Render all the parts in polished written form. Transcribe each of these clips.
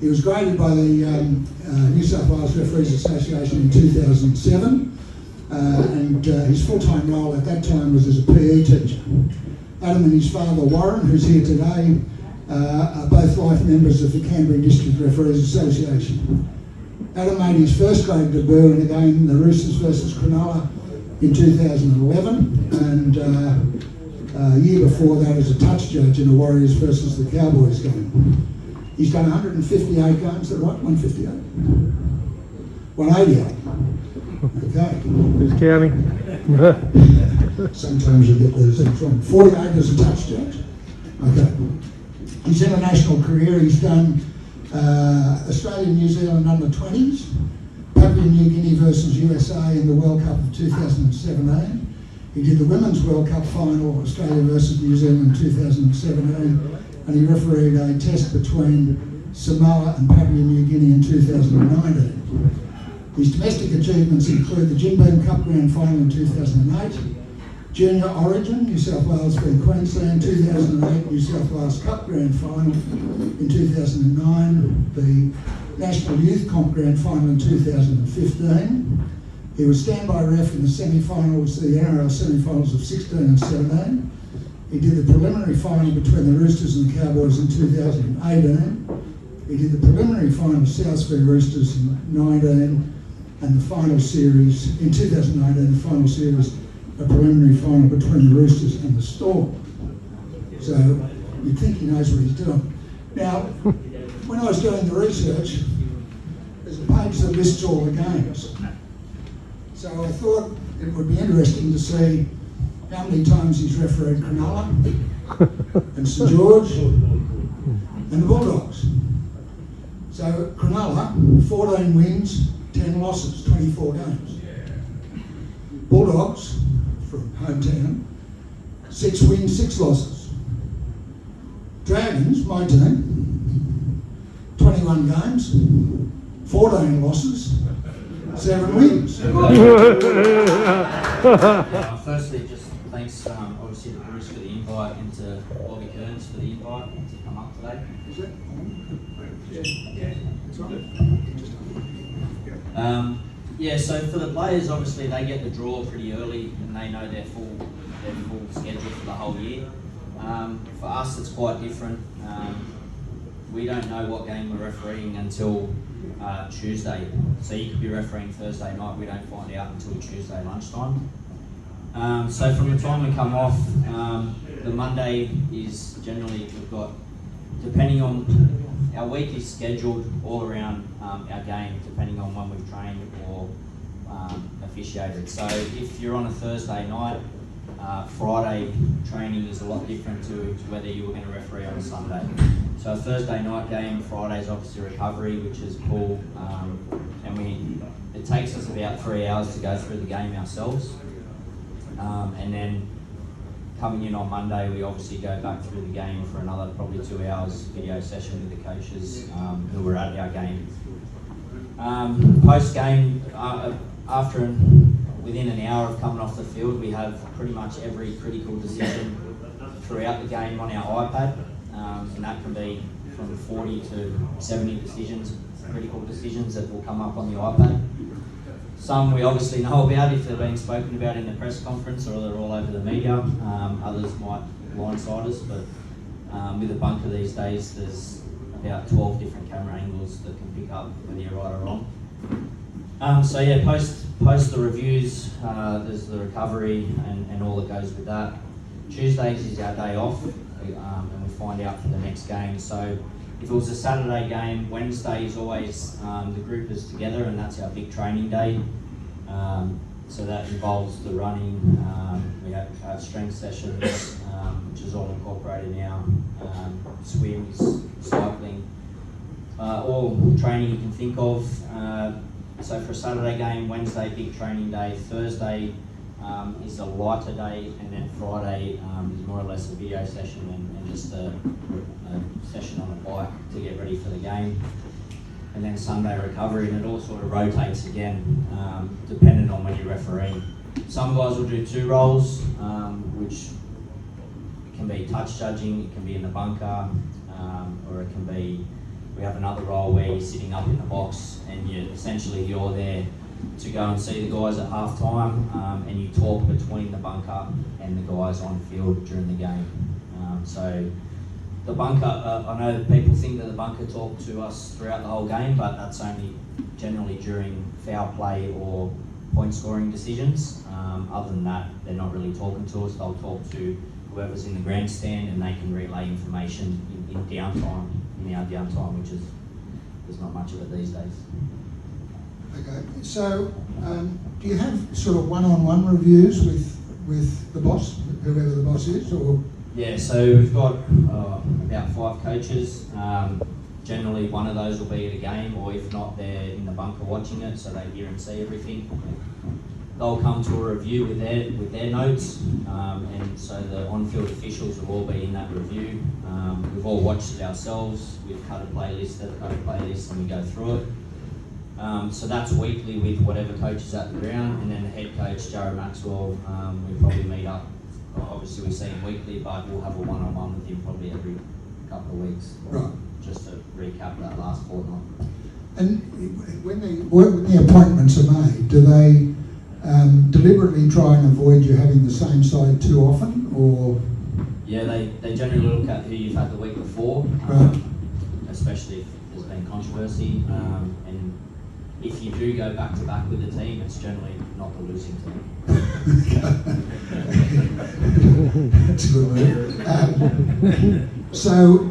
He was graded by the New South Wales Referees Association in 2007, and his full-time role at that time was as a PE teacher. Adam and his father Warren, who's here today, are both life members of the Canberra District Referees Association. Adam made his first grade debut in a game, the Roosters versus Cronulla, in 2011, and a year before that as a touch judge in the Warriors versus the Cowboys game. He's done 158 games, is that right? 158? 188. Okay. Who's counting? Sometimes you get those things wrong. 48 as a touch judge. Okay. His international career, he's done Australia, New Zealand under-20s, Papua New Guinea versus USA in the World Cup of 2017. He did the Women's World Cup final, Australia versus New Zealand in 2017, and he refereed a test between Samoa and Papua New Guinea in 2019. His domestic achievements include the Jim Beam Cup Grand Final in 2008, Junior Origin, New South Wales v Queensland, 2008 New South Wales Cup Grand Final in 2009, the National Youth Comp Grand Final in 2015. He was standby ref in the semi-finals, the NRL semi-finals of 16 and 17. He did the preliminary final between the Roosters and the Cowboys in 2018. He did the preliminary final Souths v Roosters in 19, and the final series, in 2019, the final series, a preliminary final between the Roosters and the Storm. So you'd think he knows what he's doing. Now, when I was doing the research, there's a page that lists all the games. So I thought it would be interesting to see how many times he's refereed Cronulla and St George and the Bulldogs. So Cronulla, 14 wins, 10 losses, 24 games. Bulldogs, from hometown, 6 wins, 6 losses. Dragons, my team, 21 games, 14 losses, 7 wins. Firstly, just thanks, obviously, to Bruce for the invite and to Bobby Kearns for the invite to come up today. Is it? Yeah. It's on. Yeah, so for the players, obviously, they get the draw pretty early and they know their full schedule for the whole year. For us, it's quite different. We don't know what game we're refereeing until Tuesday. So you could be refereeing Thursday night, we don't find out until Tuesday lunchtime. So from the time we come off, the Monday is generally, we've got, depending on, our week is scheduled all around our game, depending on when we've trained or officiated. So if you're on a Thursday night, Friday training is a lot different to whether you were going to referee on a Sunday. So a Thursday night game, Friday's obviously recovery, which is cool, and it takes us about 3 hours to go through the game ourselves. And then coming in on Monday, we obviously go back through the game for another probably 2 hours video session with the coaches who were at our game. Post game, within an hour of coming off the field, we have pretty much every critical decision throughout the game on our iPad, and that can be from 40 to 70 decisions, critical decisions that will come up on the iPad. Some we obviously know about if they're being spoken about in the press conference or they're all over the media. Others might blindside us, but with a bunker these days, there's about 12 different camera angles that can pick up whether you're right or wrong. So yeah, post the reviews, there's the recovery and all that goes with that. Tuesdays is our day off, and we find out for the next game. So if it was a Saturday game, Wednesday is always the group is together, and that's our big training day. So that involves the running, we have strength sessions, which is all incorporated now, swims, cycling, all training you can think of. So for a Saturday game, Wednesday, big training day, Thursday is a lighter day, and then Friday is more or less a video session and just a session on a bike to get ready for the game. And then Sunday recovery, and it all sort of rotates again, depending on when you're refereeing. Some guys will do 2 roles, which can be touch judging, it can be in the bunker, or it can be we have another role where you're sitting up in the box and you're there to go and see the guys at half time, and you talk between the bunker and the guys on field during the game. So the bunker, I know people think that the bunker talk to us throughout the whole game, but that's only generally during foul play or point scoring decisions. Other than that, they're not really talking to us. They'll talk to whoever's in the grandstand, and they can relay information in downtime, in our downtime, which is, there's not much of it these days. Okay, so do you have sort of one-on-one reviews with the boss, whoever the boss is, or? Yeah, so we've got about 5 coaches. Generally, one of those will be at a game, or if not, they're in the bunker watching it, so they hear and see everything. They'll come to a review with their notes, and so the on-field officials will all be in that review. We've all watched it ourselves. We've cut a playlist, and we go through it. So that's weekly with whatever coach is at the ground, and then the head coach, Jared Maxwell, we probably meet up. Obviously we see him weekly, but we'll have a one-on-one with him probably every couple of weeks, right, just to recap that last fortnight. And when the appointments are made, do they deliberately try and avoid you having the same side too often, or? Yeah, they generally look at who you've had the week before, right, especially if there's been controversy, and if you do go back to back with the team, it's generally not the losing team. That's a good move. So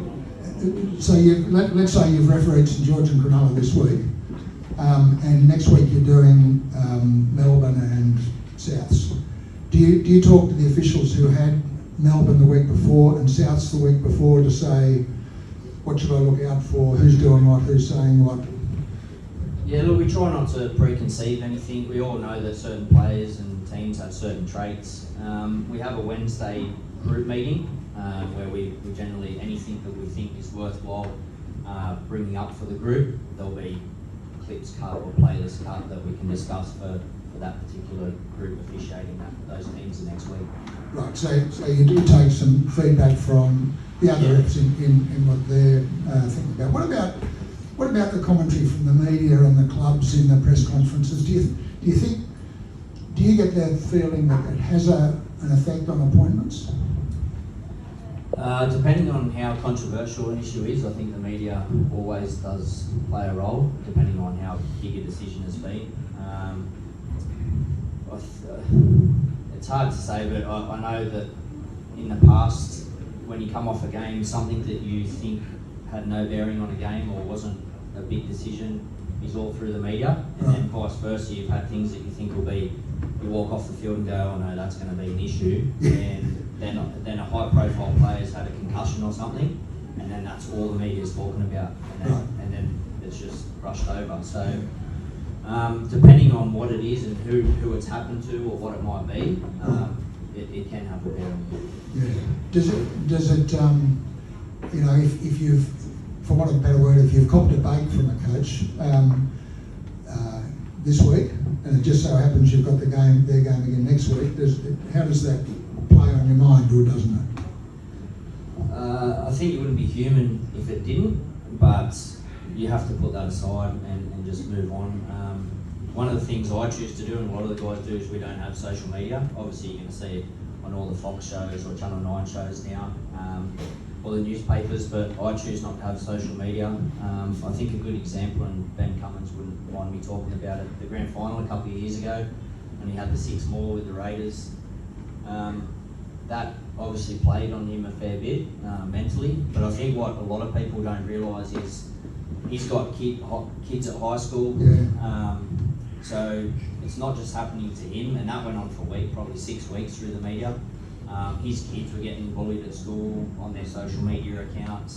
let's say you've refereed St George and Cronulla this week, and next week you're doing Melbourne and Souths. Do you talk to the officials who had Melbourne the week before and Souths the week before to say, what should I look out for, who's doing what, who's saying what? Yeah, look, we try not to preconceive anything. We all know that certain players and teams have certain traits. We have a Wednesday group meeting where we generally, anything that we think is worthwhile bringing up for the group, there'll be clips cut or playlist cut that we can discuss for that particular group officiating those teams the next week. Right, so you do take some feedback from the other reps in what they're thinking about. What about the commentary from the media and the clubs in the press conferences? Do you get that feeling that it has an effect on appointments? Depending on how controversial an issue is, I think the media always does play a role, depending on how big a decision has been. It's hard to say, but I know that in the past, when you come off a game, something that you think had no bearing on a game or wasn't a big decision is all through the media, and then vice versa, you've had things that you think will be, you walk off the field and go, oh no, that's going to be an issue, and then a high profile player's had a concussion or something, and then that's all the media's talking about, and then it's just brushed over. So depending on what it is and who it's happened to or what it might be, it can have a bearing. Yeah. Does it if you've, for want of a better word, if you've copped a bake from a coach this week, and it just so happens you've got their game again next week, how does that play on your mind, or doesn't it? I think it wouldn't be human if it didn't, but you have to put that aside and just move on. One of the things I choose to do, and a lot of the guys do, is we don't have social media. Obviously you're going to see it on all the Fox shows or Channel 9 shows now, or the newspapers, but I choose not to have social media. I think a good example, and Ben Cummins wouldn't mind me talking about it, the grand final a couple of years ago, when he had the 6 more with the Raiders. That obviously played on him a fair bit mentally, but I think what a lot of people don't realise is he's got kids at high school, so it's not just happening to him, and that went on for a week, probably 6 weeks through the media. His kids were getting bullied at school on their social media accounts,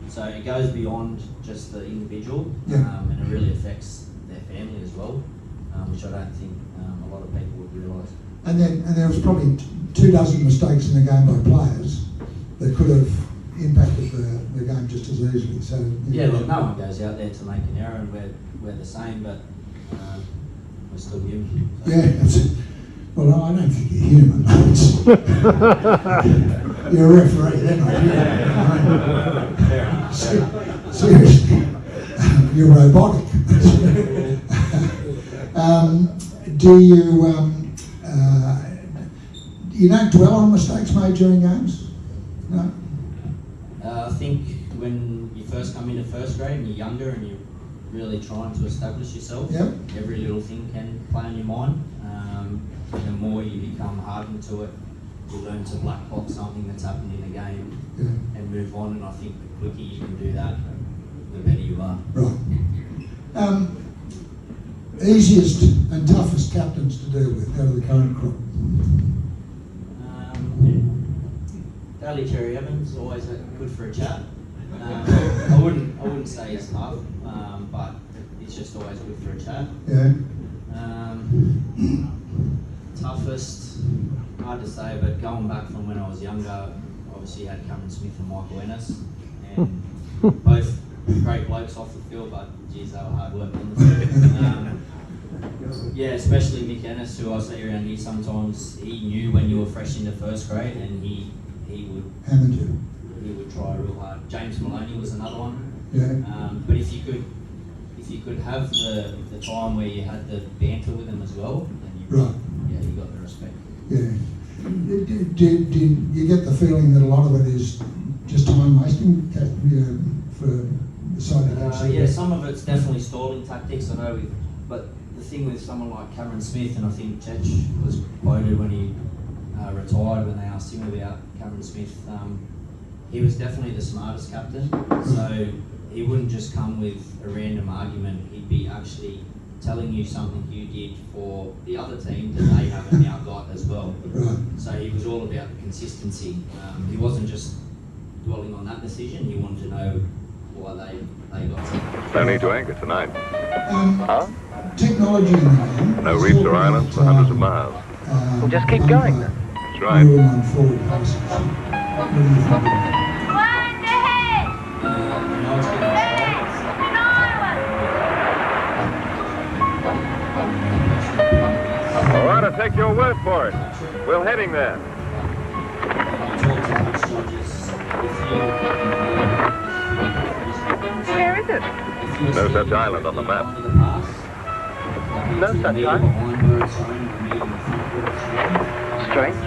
so it goes beyond just the individual, and it really affects their family as well, which I don't think a lot of people would realise. And there was probably 24 mistakes in the game by players that could have impacted the game just as easily. So look, no one goes out there to make an error, and we're the same, but we're still human. So. Yeah, well, I don't think you're human. You're a referee, then, aren't you? Fair enough. Seriously. you're robotic. Do you don't dwell on mistakes made during games? No? I think when you first come into first grade and you're younger and you're really trying to establish yourself, Yep. every little thing can play on your mind. The more you become hardened to it, you learn to black box something that's happened in a game and move on. And I think the quicker you can do that, the better you are. Right. Easiest and toughest captains to deal with out of the current crop? Daly Cherry Evans, always good for a chat. I wouldn't say he's tough, but he's just always good for a chat. Yeah. Toughest, hard to say, but going back from when I was younger, obviously had Cameron Smith and Michael Ennis, and both great blokes off the field, but geez, they were hard work on the field. Yeah, especially Mick Ennis, who I see around here sometimes. He knew when you were fresh into first grade, and he would try real hard. James Maloney was another one. Yeah. But if you could have the time where you had the banter with them as well, then you got the respect. Yeah. Do you get the feeling that a lot of it is just time wasting for the side of yeah, some of it's definitely stalling tactics. I know, but the thing with someone like Cameron Smith, and I think Chech was quoted when he retired when they asked him about Cameron Smith. He was definitely the smartest captain, so he wouldn't just come with a random argument. He'd be actually telling you something you did for the other team that they haven't now got as well. Right. So he was all about the consistency. He wasn't just dwelling on that decision. He wanted to know why they got it. No need to anchor tonight. Technology in the game. No reefs or islands for hundreds of miles. Well, just keep going then. That's right. Rule on forward passes. What do you think of that? No, it's getting All right, I'll take your word for it. We're heading there. Where is it? No such island on the map. No such island. Strange.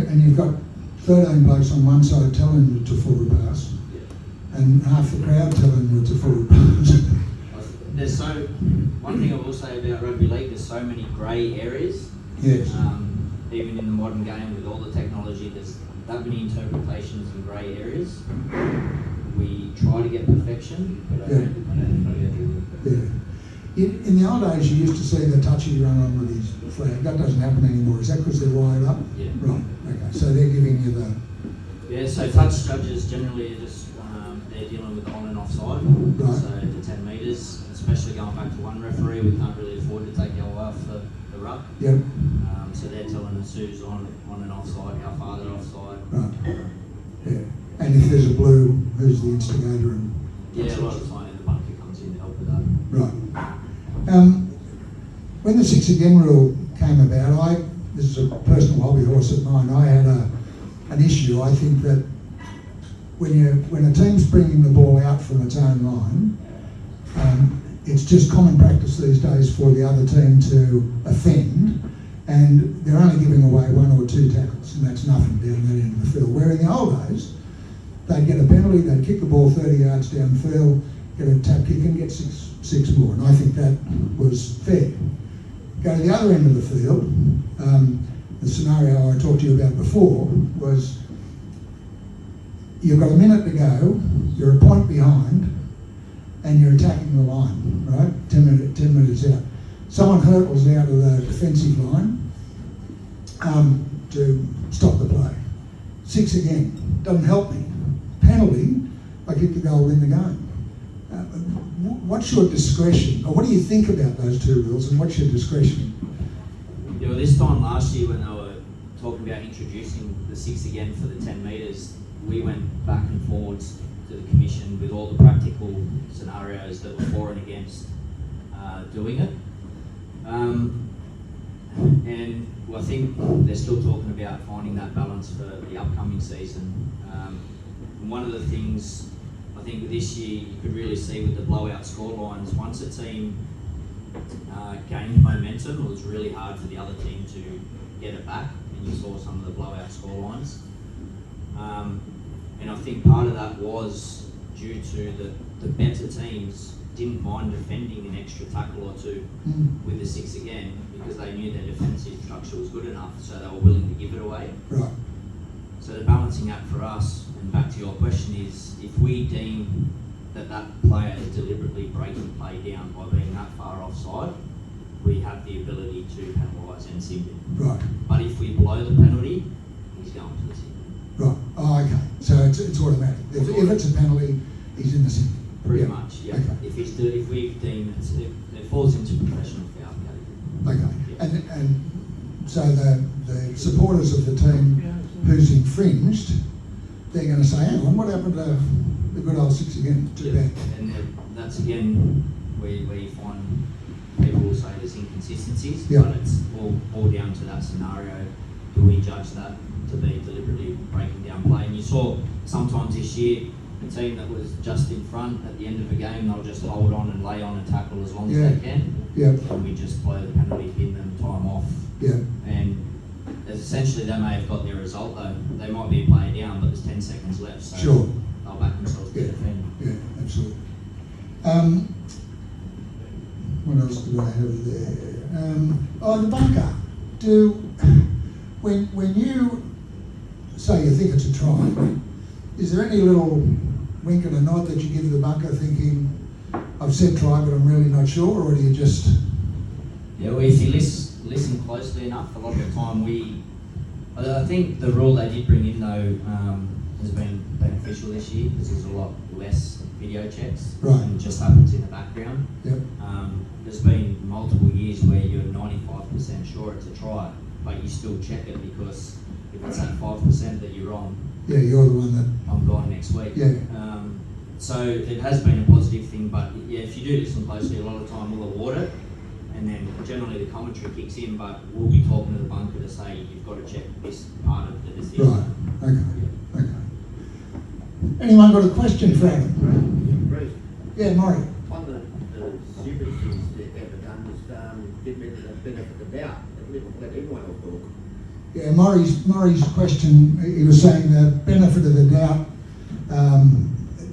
And you've got 13 blokes on one side telling you to forward pass, and half the crowd telling you to forward pass. One thing I will say about rugby league, there's so many grey areas. Yes. Even in the modern game with all the technology, there's that many interpretations and grey areas. We try to get perfection, but I don't think we do. Yeah. In the old days, you used to see the touchy run on with his flag. That doesn't happen anymore. Is that because they're wired up? Yeah. Right. Okay. So they're giving you the. Yeah. So touch judges generally are just they're dealing with on and offside. Right. So the 10 metres, especially going back to one referee, we can't really afford to take our eye off the ruck. Yep. So they're telling us who's on and offside, how far they're offside. Right. Yeah. And if there's a blue, who's the instigator? And yeah, a lot of the time the bunker comes in to help with that. right. When the 6 again rule came about, this is a personal hobby horse of mine. I had an issue. I think that when a team's bringing the ball out from its own line, it's just common practice these days for the other team to offend, and they're only giving away 1 or 2 tackles, and that's nothing down that end of the field. Where in the old days, they'd get a penalty, they'd kick the ball 30 yards downfield, get a tap kick and get six more, and I think that was fair. Go to the other end of the field, the scenario I talked to you about before was you've got a minute to go, you're a point behind, and you're attacking the line, right? 10 minutes out. Someone hurtles out of the defensive line to stop the play. 6 again, doesn't help me. Penalty, I kick the goal, win the game. What's your discretion, or what do you think about those 2 rules, and what's your discretion? Yeah, well, this time last year when they were talking about introducing the 6 again for the 10 metres, we went back and forwards to the commission with all the practical scenarios that were for and against doing it. And I think they're still talking about finding that balance for the upcoming season. And one of the things I think this year you could really see with the blowout scorelines, once a team gained momentum, it was really hard for the other team to get it back, and you saw some of the blowout scorelines. And I think part of that was due to the better teams didn't mind defending an extra tackle or two with the 6 again, because they knew their defensive structure was good enough, so they were willing to give it away. Right. So the balancing act for us, and back to your question, is if we deem that player is deliberately breaking play down by being that far offside, we have the ability to penalise and sin him. Right. But if we blow the penalty, he's going to the sin. Right. Oh, okay. So it's automatic. If it's a penalty, he's in the sin. Pretty much, yeah. Okay. If we deem it falls into professional foul category. Okay. Yeah. And so the supporters of the team who's infringed, they're going to say, hang on, what happened to the good old 6 again? Too Yeah. bad. And that's again where you find people will say there's inconsistencies, Yeah. but it's all down to that scenario. Do we judge that to be deliberately breaking down play? And you saw sometimes this year, a team that was just in front at the end of a game, they'll just hold on and lay on a tackle as long as they can. Yeah. And we just blow the penalty, pin them, time off. Yeah. And essentially they may have got their result though. They might be a player down, but there's 10 seconds left. So Sure. they'll back themselves to Yeah. defend. Yeah, absolutely. What else do I have there? The bunker. When you say you think it's a try, is there any little wink and a nod that you give the bunker thinking, I've said try but I'm really not sure, or do you just... Yeah, well, if you listen closely enough, a lot of the time I think the rule they did bring in though has been beneficial this year, because there's a lot less video checks. Right. And it just happens in the background. Yep. There's been multiple years where you're 95% sure it's a try, but you still check it, because if it's at 5% that you're wrong, Yeah, you're the one that... I'm gone next week. Yeah. So it has been a positive thing, but yeah, if you do listen closely, a lot of the time we'll award it, and then generally the commentary kicks in, but we'll be talking to the bunker to say you've got to check this part of the decision. Right, okay, okay. Anyone got a question for Adam? Yeah, Maury. One of the stupid things they've ever done was give me the benefit of the doubt. Let everyone else talk. Yeah, Maury's question, he was saying the benefit of the doubt,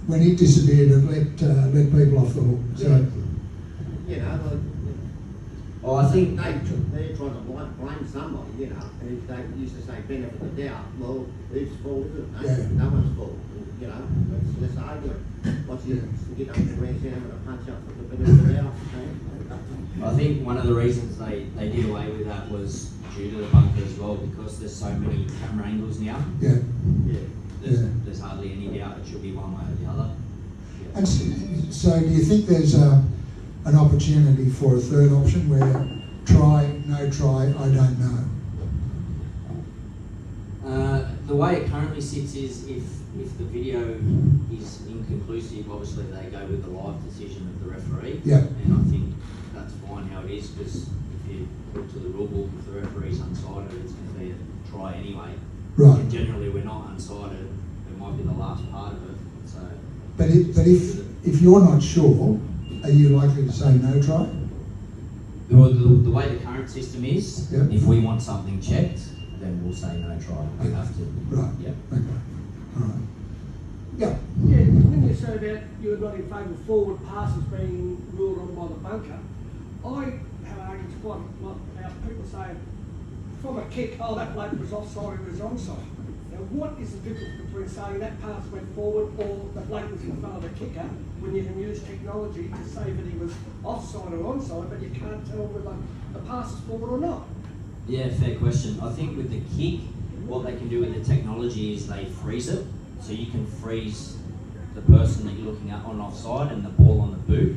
when it disappeared, it let people off the hook. So, You know, Well, I think they're trying to blame somebody, you know, and if they used to say benefit of the doubt, well, whose fault is it? No, Yeah. no one's fault. You know, let's argue it. Once you get up the grandstand having a punch up for the benefit of the doubt, I think one of the reasons they did away with that was due to the bunker as well, because there's so many camera angles now. yeah. There's hardly any doubt it should be one way or the other. Yeah. And so do you think there's an opportunity for a third option where try, no try, I don't know? The way it currently sits is if the video is inconclusive, obviously they go with the live decision of the referee. Yeah. And I think that's fine how it is, because if you look to the rule book, if the referee's unsided, it's going to be a try anyway. Right. And generally we're not unsided, it might be the last part of it. So. But if you're not sure, are you likely to say no try? The way the current system is, Yep. if we want something checked, then we'll say no try. We Okay. have to. Right. Yeah. Okay. All right. Yeah. Yeah, when you say about you're not in favour of forward passes being ruled on by the bunker, I have argued quite a lot about people saying from a kick, oh, that bloke was offside, he was onside. Now, what is the difference between saying that pass went forward or the bloke was in front of the kicker, when you can use technology to say that he was offside or onside, but you can't tell whether the pass is forward or not? Yeah, fair question. I think with the kick, what they can do with the technology is they freeze it. So you can freeze the person that you're looking at on offside and the ball on the boot.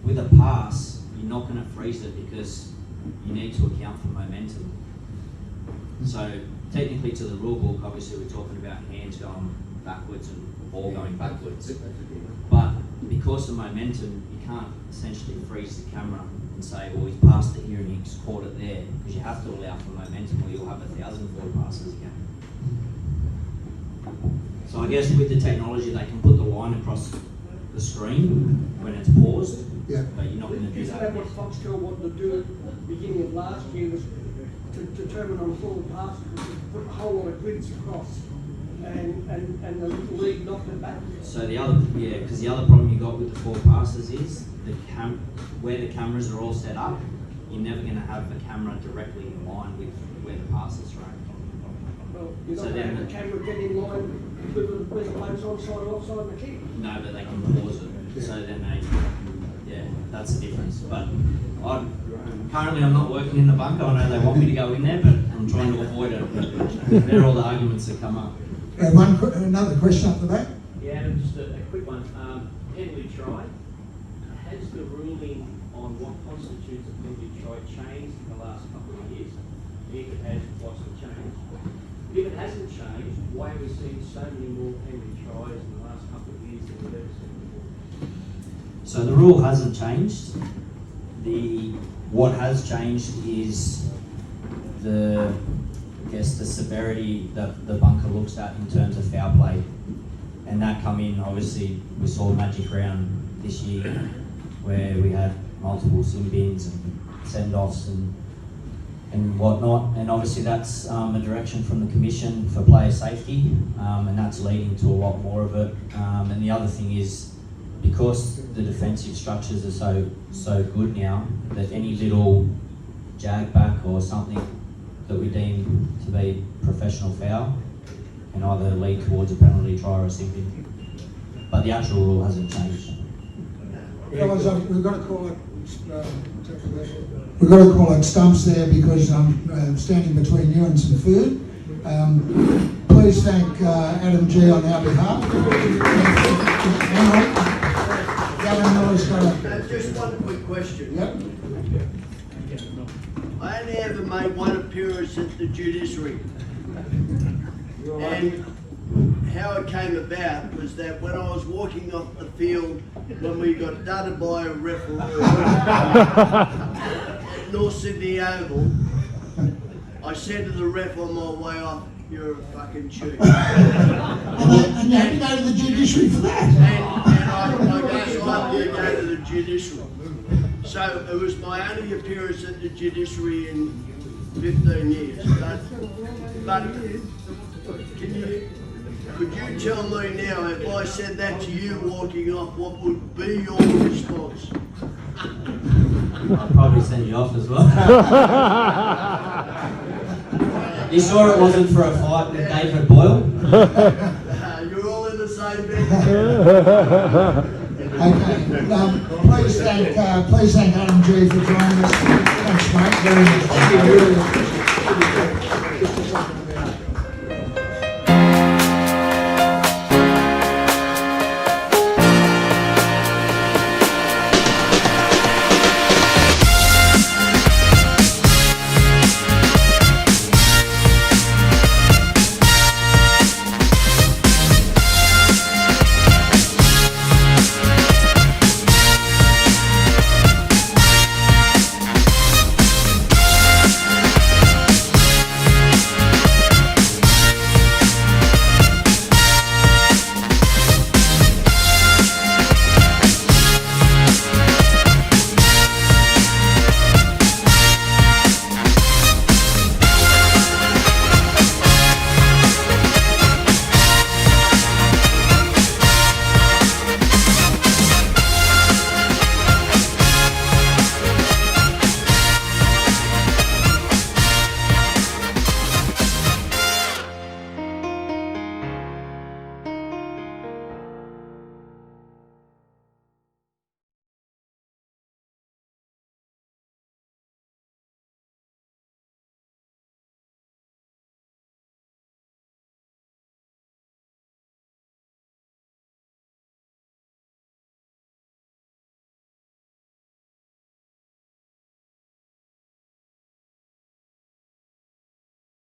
With a pass, you're not going to freeze it because you need to account for momentum. So technically to the rule book, obviously we're talking about hands going backwards and ball going backwards. But because of momentum, you can't essentially freeze the camera and say, well, he's passed it here and he's caught it there, because you have to allow for momentum or you'll have 1,000 forward passes again. So I guess with the technology, they can put the line across the screen when it's paused, Yeah. but you're not going to do Isn't that. that what Foxtel wanted to do at the beginning of last year, was to determine on forward passes, put a whole lot of grids across, and the league knocked it back. So the other, because the other problem you got with the forward passes is where the cameras are all set up, you're never going to have the camera directly in line with where the pass is thrown. Well, you're So not going to then have the camera get in line with the players onside or offside the kick. No, but they can pause it. So then that's the difference. But currently I'm not working in the bunker. I know they want me to go in there, but I'm trying to avoid it. But they're all the arguments that come up. Another question up the back. Yeah, Adam, just a quick one. Penalty try. Has the ruling on what constitutes a penalty try changed in the last couple of years? If it has, what's the change? If it hasn't changed, why have we seen so many more penalty tries in the last couple of years than we've ever seen before? So the rule hasn't changed. What has changed is the severity that the bunker looks at in terms of foul play. And that come in, obviously, we saw Magic Round this year where we had multiple sin bins and send-offs and whatnot. And obviously that's a direction from the Commission for player safety, and that's leading to a lot more of it. And the other thing is, because the defensive structures are so good now, that any little jag back or something that we deem to be professional foul can either lead towards a penalty try or a sin bin. But the actual rule hasn't changed. Fellas, we've got to call it. We've got to call it stumps there because I'm standing between you and some food. Please thank Adam Gee on our behalf. Gavin Miller's got a. Just one quick question. Yep. I only ever made one appearance at the judiciary. And how it came about was that when I was walking off the field, when we got dudded by a referee at North Sydney Oval, I said to the ref on my way off, "You're a fucking cheat." And you had to go to the judiciary for that. And I guess I had to go to the judiciary. So it was my only appearance at the judiciary in 15 years. But could you tell me now, if I said that to you walking off, what would be your response? I'll probably send you off as well. You sure it wasn't for a fight with David Boyle? You're all in the same bed. Okay. Please thank Adam Gee for joining us. Thanks, mate. Very much. Really appreciate it.